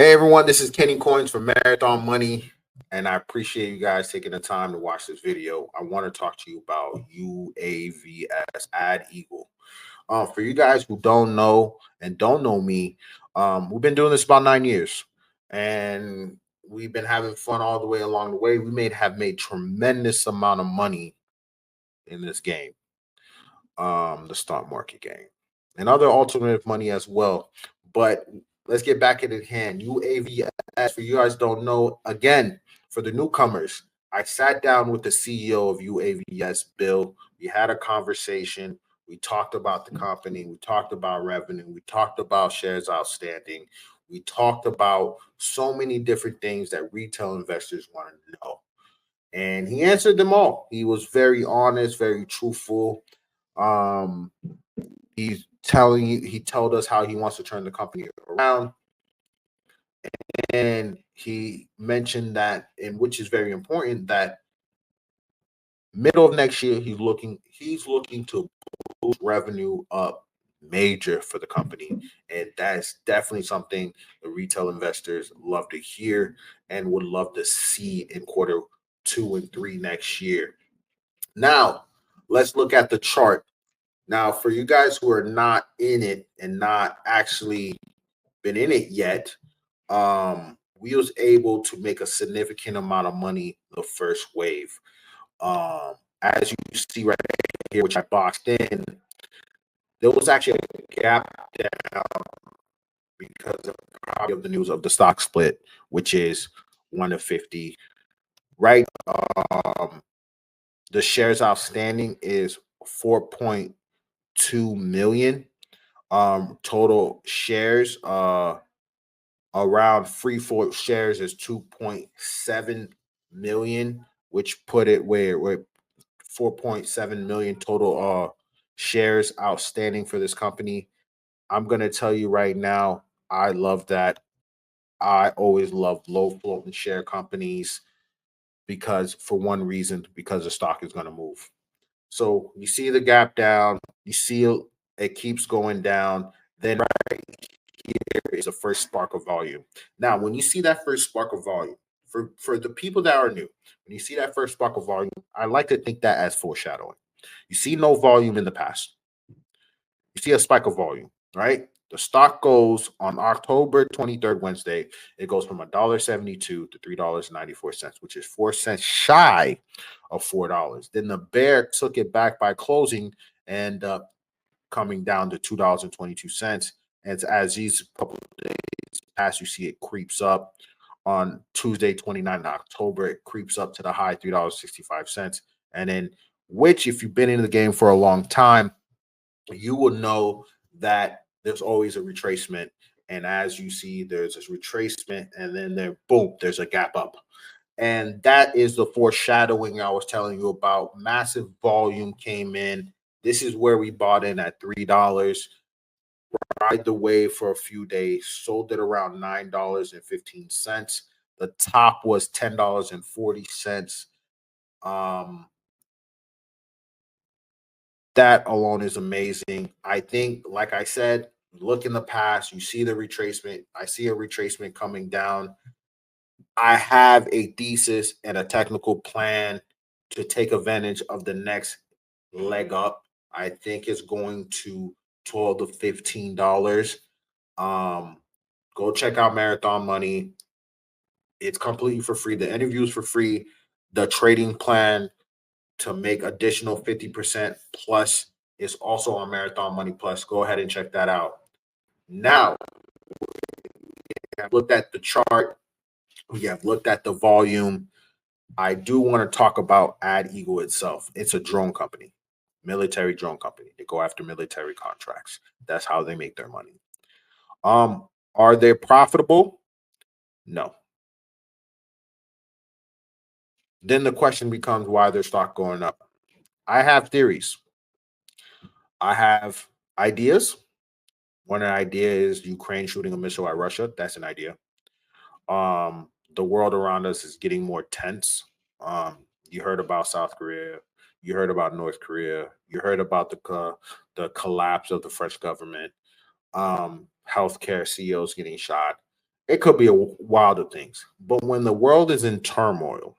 Hey everyone, this is Kenny Coins from Marathon Money, and I appreciate you guys taking the time to watch this video. I want to talk to you about UAVS, AgEagle. For you guys who don't know and don't know me, we've been doing this about 9 years, and we've been having fun all the way along the way. We have made tremendous amount of money in this game, the stock market game, and other alternative money as well. But let's get back at hand. UAVS, for you guys don't know, again, for the newcomers, I sat down with the CEO of UAVS, Bill. We had a conversation. We talked about the company. We talked about revenue. We talked about shares outstanding. We talked about so many different things that retail investors want to know. And he answered them all. He was very honest, very truthful. Um, he told us how he wants to turn the company around. And he mentioned that, and which is very important, that middle of next year he's looking to boost revenue up major for the company. And that's definitely something the retail investors love to hear and would love to see in quarter 2 and 3 next year. Now, let's look at the chart. Now, for you guys who are not in it and not actually been in it yet, we was able to make a significant amount of money the first wave. As you see right here, which I boxed in, there was actually a gap down because of probably of the news of the stock split, which is 1 to 50. Right. The shares outstanding is 4.2 million. Total shares, around free float shares is 2.7 million, which put it where 4.7 million total shares outstanding for this company. I'm gonna tell you right now, I love that. I always love low floating share companies because for one reason, because the stock is gonna move. So you see the gap down, you see it keeps going down. Then right here is a first spark of volume. Now, when you see that first spark of volume, for the people that are new, when you see that first spark of volume, I like to think that as foreshadowing. You see no volume in the past. You see a spike of volume, right? The stock goes on October 23rd, Wednesday. It goes from $1.72 to $3.94, which is 4 cents shy of $4. Then the bear took it back by closing and coming down to $2.22. And as these couple of days pass, you see it creeps up. On Tuesday, 29th October, it creeps up to the high $3.65. And then, which, if you've been in the game for a long time, you will know that there's always a retracement. And as you see, there's a retracement, and then there, boom, there's a gap up. And that is the foreshadowing I was telling you about. Massive volume came in. This is where we bought in at $3, ride the wave for a few days, sold it around $9.15. The top was $10.40. That alone is amazing. I think, like I said, look in the past, you see the retracement. I see a retracement coming down. I have a thesis and a technical plan to take advantage of the next leg up. I think it's going to $12 to $15. Go check out Marathon Money. It's completely for free. The interview is for free. The trading plan to make additional 50% plus is also on Marathon Money Plus. Go ahead and check that out. Now, we have looked at the chart. We have looked at the volume. I do want to talk about AgEagle itself. It's a drone company, military drone company. They go after military contracts. That's how they make their money. Are they profitable? No. Then the question becomes why their stock going up. I have theories. I have ideas. One idea is Ukraine shooting a missile at Russia. That's an idea. The world around us is getting more tense. You heard about South Korea. You heard about North Korea. You heard about the collapse of the French government. Healthcare CEOs getting shot. It could be a wild of things. But when the world is in turmoil,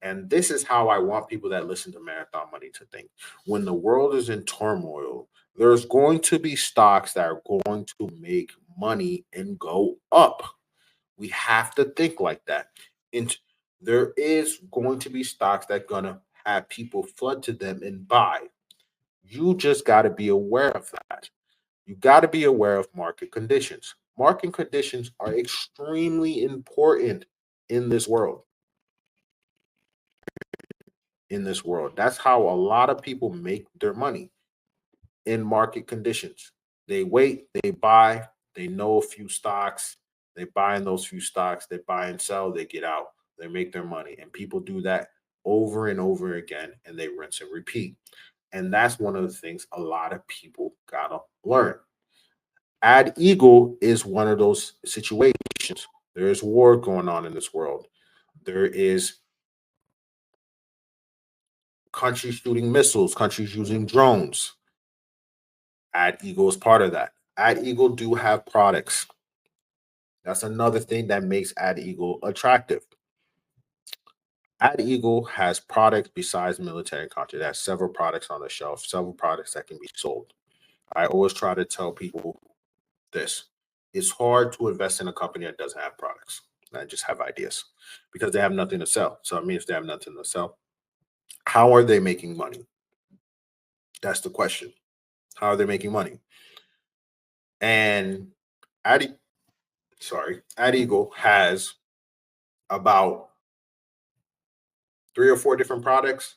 and this is how I want people that listen to Marathon Money to think. When the world is in turmoil, there's going to be stocks that are going to make money and go up. We have to think like that. And there is going to be stocks that are going to have people flood to them and buy. You just got to be aware of that. You got to be aware of market conditions. Market conditions are extremely important in this world. That's how a lot of people make their money in market conditions. They wait, they buy, they know a few stocks, they buy in those few stocks, they buy and sell, they get out, they make their money. And people do that over and over again, and they rinse and repeat. And that's one of the things a lot of people gotta learn. AgEagle is one of those situations. There is war going on in this world. There is countries shooting missiles, countries using drones. AgEagle is part of that. AgEagle do have products. That's another thing that makes AgEagle attractive. AgEagle has products besides military contract. It has several products on the shelf, several products that can be sold. I always try to tell people this. It's hard to invest in a company that doesn't have products, that just have ideas, because they have nothing to sell. So it means they have nothing to sell. How are they making money? That's the question. How are they making money? And Adi, AgEagle has about 3 or 4 different products.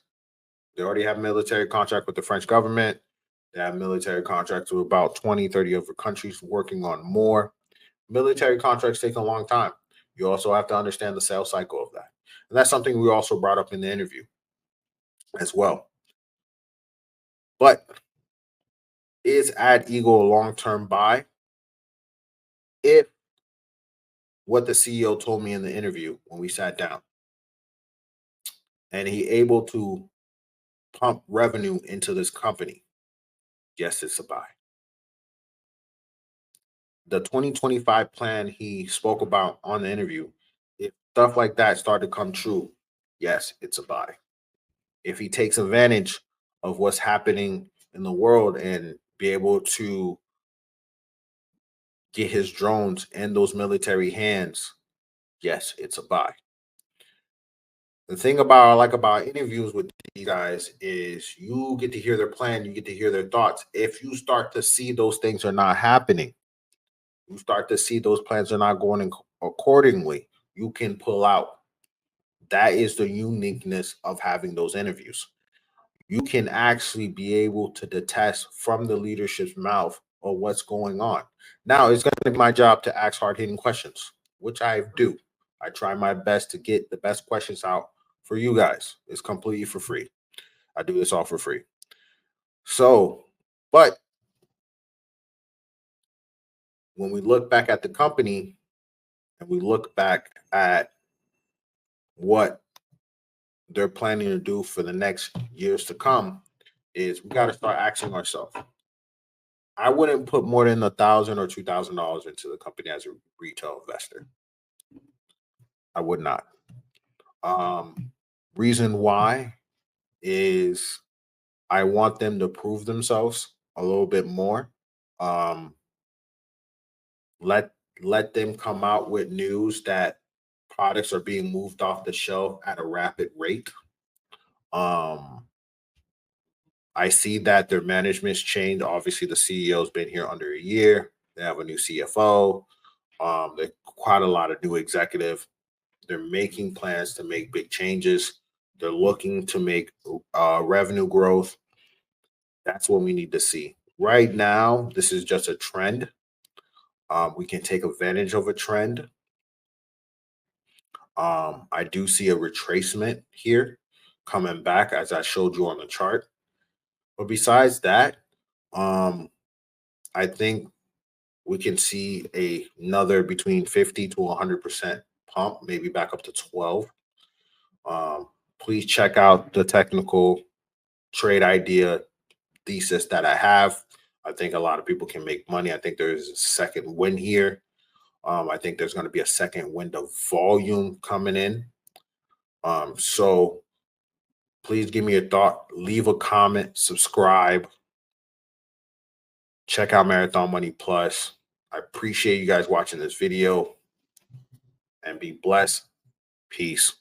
They already have military contract with the French government. They have military contracts with about 20, 30 other countries, working on more. Military contracts take a long time. You also have to understand the sales cycle of that. And that's something we also brought up in the interview as well. But is AgEagle a long-term buy? If what the CEO told me in the interview when we sat down, and he able to pump revenue into this company, yes, it's a buy. The 2025 plan he spoke about on the interview, if stuff like that start to come true, yes, it's a buy. If he takes advantage of what's happening in the world and be able to get his drones in those military hands, yes, it's a buy. The thing about I like about interviews with these guys is you get to hear their plan, you get to hear their thoughts. If you start to see those things are not happening, you start to see those plans are not going accordingly, you can pull out. That is the uniqueness of having those interviews. You can actually be able to detest from the leadership's mouth or what's going on. Now, it's going to be my job to ask hard hitting questions, which I do. I try my best to get the best questions out for you guys. It's completely for free. I do this all for free. So, but when we look back at the company and we look back at what they're planning to do for the next years to come, is we got to start asking ourselves. I wouldn't put more than $1,000 or $2,000 into the company as a retail investor. I would not. Reason why is I want them to prove themselves a little bit more. Um, let let them come out with news that products are being moved off the shelf at a rapid rate. Um, I see that their management's changed. Obviously, the CEO's been here under a year. They have a new CFO. There's quite a lot of new executive. They're making plans to make big changes. They're looking to make revenue growth. That's what we need to see. Right now, this is just a trend. We can take advantage of a trend. I do see a retracement here coming back, as I showed you on the chart. But besides that, I think we can see another between 50 to 100% pump, maybe back up to 12. Please check out the technical trade idea thesis that I have. I think a lot of people can make money. I think there's a second win here. I think there's going to be a second wind of volume coming in. So please give me a thought, leave a comment, subscribe, check out Marathon Money Plus. I appreciate you guys watching this video, and be blessed. Peace.